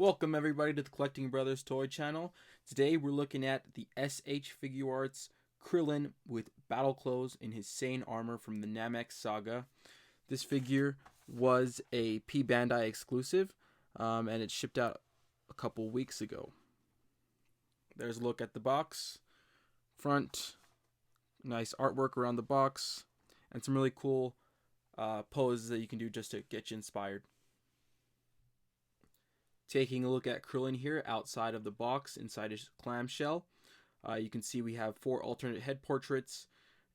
Welcome everybody to the Collecting Brothers Toy Channel. Today we're looking at the S.H. Figuarts Krillin with battle clothes in his Saiyan armor from the Namek saga. This figure was a P Bandai exclusive, and it shipped out a couple weeks ago. There's a look at the box, front, nice artwork around the box, and some really cool poses that you can do just to get you inspired. Taking a look at Krillin here outside of the box, inside his clamshell, you can see we have 4 alternate head portraits,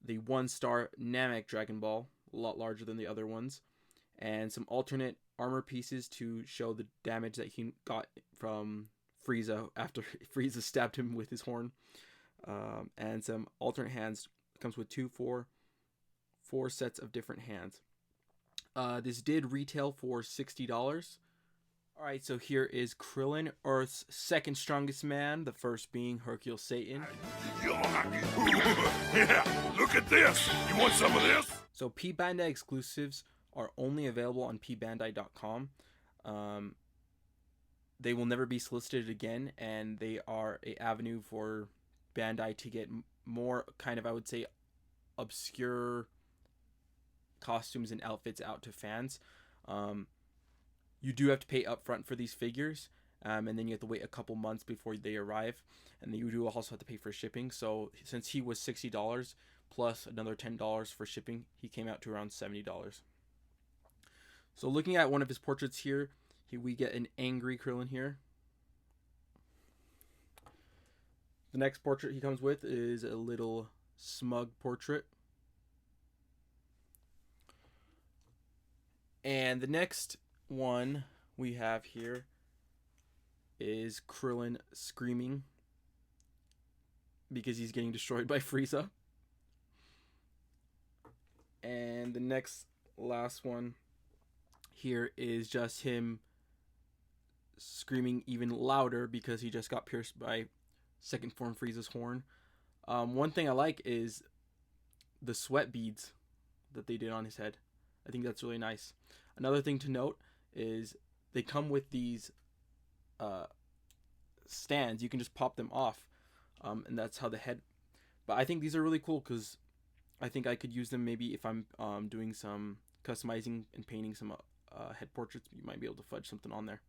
the 1-star Namek Dragon Ball, a lot larger than the other ones, and some alternate armor pieces to show the damage that he got from Frieza after Frieza stabbed him with his horn, and some alternate hands. It comes with four sets of different hands. This did retail for $60. Alright, so here is Krillin, Earth's second strongest man, the first being Hercule Satan. Yeah, look at this! You want some of this? So P Bandai exclusives are only available on pbandai.com. They will never be solicited again, and they are an avenue for Bandai to get more kind of, I would say, obscure costumes and outfits out to fans. You do have to pay upfront for these figures, and then you have to wait a couple months before they arrive, and then you do also have to pay for shipping. So since he was $60 plus another $10 for shipping, he came out to around $70. So looking at one of his portraits here, we get an angry Krillin here. The next portrait he comes with is a little smug portrait. And the next one we have here is Krillin screaming because he's getting destroyed by Frieza. And the last one here is just him screaming even louder because he just got pierced by second form Frieza's horn. One thing I like is the sweat beads that they did on his head. I think that's really nice. Another thing to note is they come with these stands. You can just pop them off, and that's how the head. But I think these are really cool because I think I could use them maybe if I'm doing some customizing and painting some head portraits. You might be able to fudge something on there.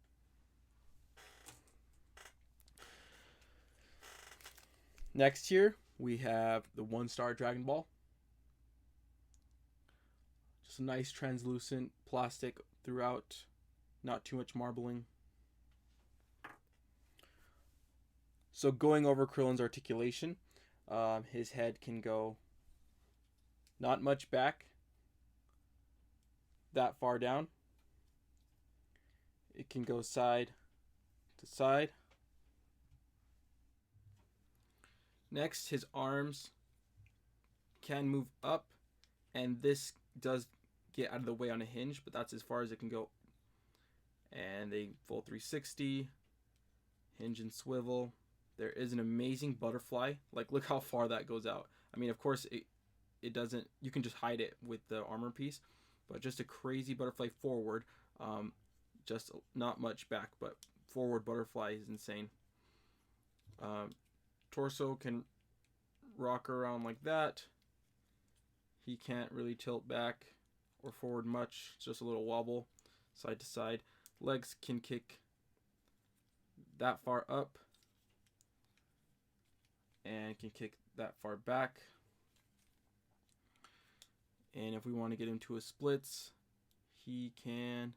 Next here we have the 1-star Dragon Ball. Just a nice translucent plastic throughout. Not too much marbling. So going over Krillin's articulation, his head can go not much back, that far down. It can go side to side. Next, his arms can move up, and this does get out of the way on a hinge, but that's as far as it can go. And they full 360, hinge and swivel. There is an amazing butterfly. Like, look how far that goes out. I mean, of course, it doesn't, you can just hide it with the armor piece, but just a crazy butterfly forward. Just not much back, but forward butterfly is insane. Torso can rock around like that. He can't really tilt back or forward much. It's just a little wobble side to side. Legs can kick that far up and can kick that far back. And if we want to get him to a splits, he can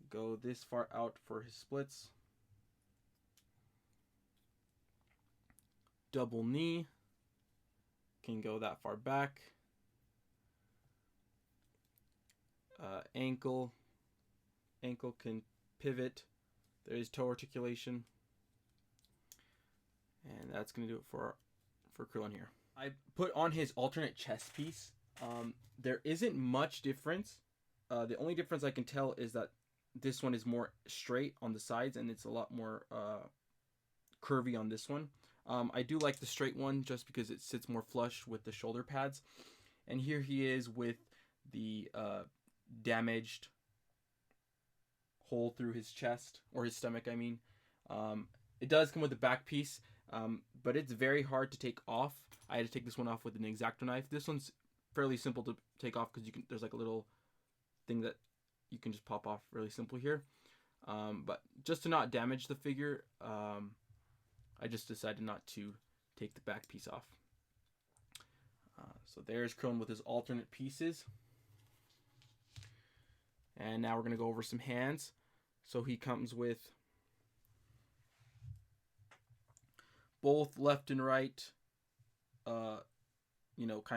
go this far out for his splits. Double knee can go that far back. Ankle can pivot. There is toe articulation, and that's going to do it for Krillin here. I put on his alternate chest piece. There isn't much difference. The only difference I can tell is that this one is more straight on the sides, and it's a lot more curvy on this one. I do like the straight one just because it sits more flush with the shoulder pads. And here he is with the damaged hole through his chest, or his stomach, I mean. It does come with a back piece, but it's very hard to take off. I had to take this one off with an X-Acto knife. This one's fairly simple to take off because there's like a little thing that you can just pop off really simple here. But just to not damage the figure, I just decided not to take the back piece off. So there's Krillin with his alternate pieces. And now we're going to go over some hands. So he comes with both left and right, kind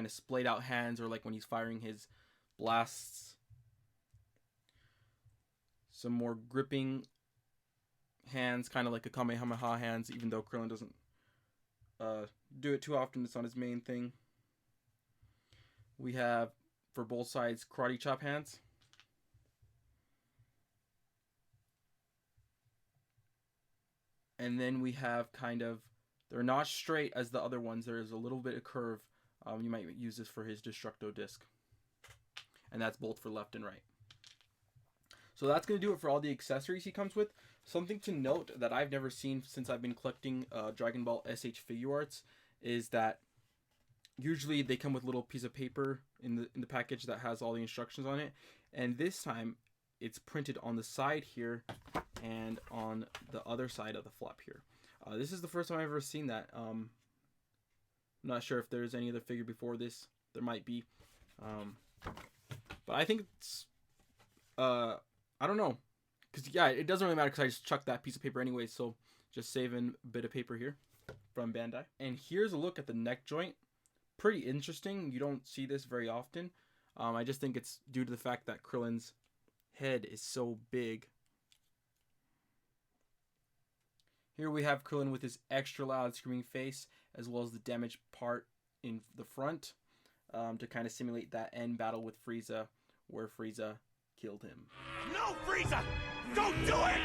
of splayed out hands, or like when he's firing his blasts. Some more gripping hands, kind of like a Kamehameha hands, even though Krillin doesn't do it too often. It's not his main thing. We have, for both sides, karate chop hands. And then we have kind of, they're not straight as the other ones. There is a little bit of curve. You might use this for his Destructo disc. And that's both for left and right. So that's going to do it for all the accessories he comes with. Something to note that I've never seen since I've been collecting Dragon Ball S.H. Figuarts is that usually they come with a little piece of paper in the package that has all the instructions on it. And this time it's printed on the side here and on the other side of the flap here. This is the first time I've ever seen that. I'm not sure if there's any other figure before this. There might be. But I think it's... I don't know. Because, yeah, it doesn't really matter because I just chucked that piece of paper anyway. So just saving a bit of paper here from Bandai. And here's a look at the neck joint. Pretty interesting. You don't see this very often. I just think it's due to the fact that Krillin's head is so big. Here we have Krillin with his extra loud screaming face, as well as the damaged part in the front, to kind of simulate that end battle with Frieza, where Frieza killed him. No, Frieza! Don't do it!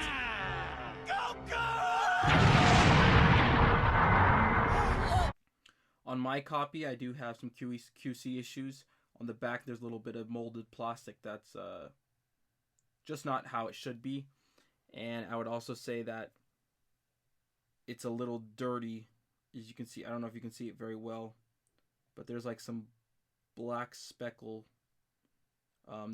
Go! On my copy, I do have some QC issues. On the back, there's a little bit of molded plastic that's just not how it should be. And I would also say that it's a little dirty, as you can see. I don't know if you can see it very well, but there's like some black speckle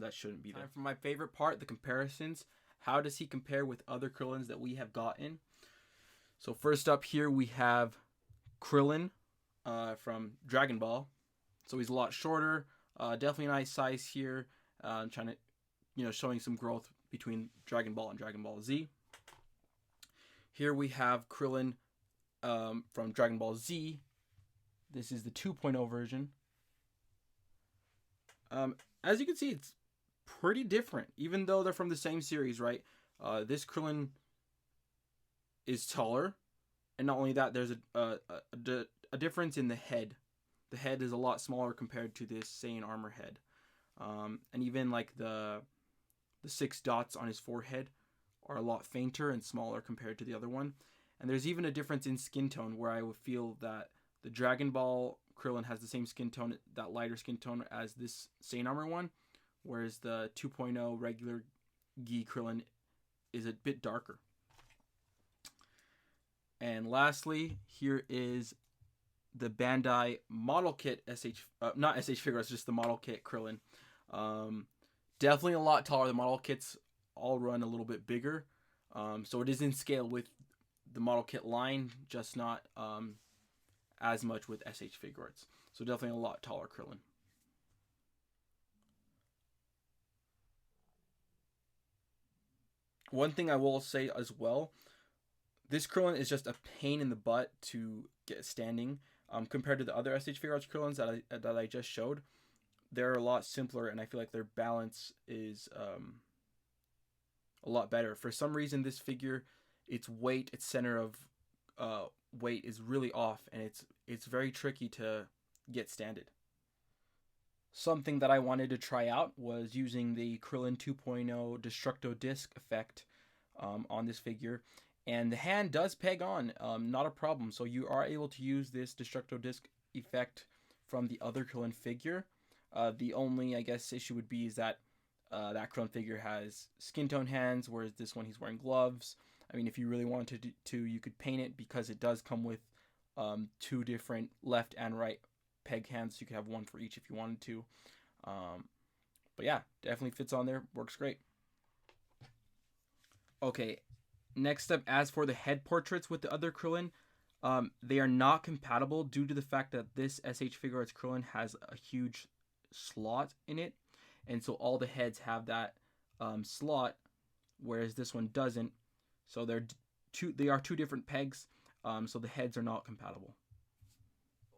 that shouldn't be there. Time for my favorite part, the comparisons. How does he compare with other Krillins that we have gotten? So first up here we have Krillin from Dragon Ball. So he's a lot shorter, definitely a nice size here. Trying to, showing some growth between Dragon Ball and Dragon Ball Z. Here we have Krillin from Dragon Ball Z. This is the 2.0 version. As you can see, it's pretty different, even though they're from the same series, right? This Krillin is taller, and not only that, there's a difference in the head. The head is a lot smaller compared to this Saiyan armor head, and even like the 6 dots on his forehead are a lot fainter and smaller compared to the other one. And there's even a difference in skin tone, where I would feel that the Dragon Ball Krillin has the same skin tone, that lighter skin tone, as this Saiyan armor one, whereas the 2.0 regular Gi Krillin is a bit darker. And lastly, here is the Bandai model kit not SH Figuarts, just the model kit Krillin. Definitely a lot taller. The model kits all run a little bit bigger, so it is in scale with the model kit line, just not as much with SH Figuarts. So definitely a lot taller Krillin. One thing I will say as well, this Krillin is just a pain in the butt to get standing. Compared to the other SH Figuarts Krillins that I just showed, they're a lot simpler, and I feel like their balance is a lot better. For some reason, this figure, its weight, its center of weight is really off, and it's very tricky to get standed. Something that I wanted to try out was using the Krillin 2.0 Destructo disc effect on this figure. And the hand does peg on, not a problem. So you are able to use this Destructo disc effect from the other Krillin figure. The only, I guess, issue would be is that That Krillin figure has skin tone hands, whereas this one he's wearing gloves. I mean, if you really wanted to, you could paint it because it does come with 2 different left and right peg hands. You could have one for each if you wanted to. But yeah, definitely fits on there. Works great. Okay, next up, as for the head portraits with the other Krillin, they are not compatible due to the fact that this S.H. Figuarts Krillin has a huge slot in it. And so all the heads have that slot, whereas this one doesn't. So they are 2 different pegs, so the heads are not compatible.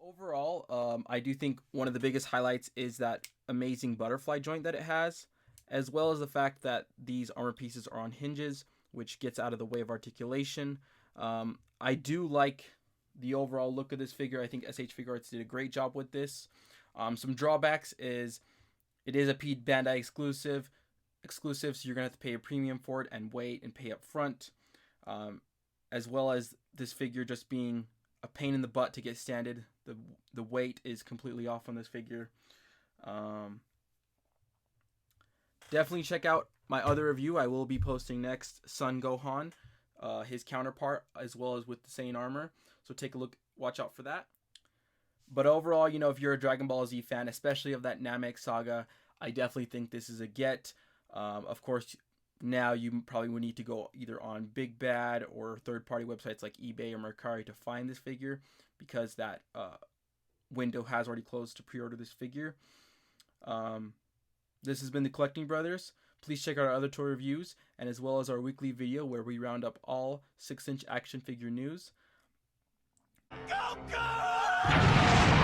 Overall, I do think one of the biggest highlights is that amazing butterfly joint that it has, as well as the fact that these armor pieces are on hinges, which gets out of the way of articulation. I do like the overall look of this figure. I think S.H. Figuarts did a great job with this. Some drawbacks is it is a P Bandai exclusive, so you're going to have to pay a premium for it and wait and pay up front, as well as this figure just being a pain in the butt to get standed. The weight is completely off on this figure. Definitely check out my other review. I will be posting next Son Gohan, his counterpart, as well as with the Saiyan armor. So take a look, watch out for that. But overall, if you're a Dragon Ball Z fan, especially of that Namek saga, I definitely think this is a get. Of course, now you probably would need to go either on Big Bad or third-party websites like eBay or Mercari to find this figure, because that window has already closed to pre-order this figure. This has been the Collecting Brothers. Please check out our other toy reviews, and as well as our weekly video where we round up all 6-inch action figure news. Go, go!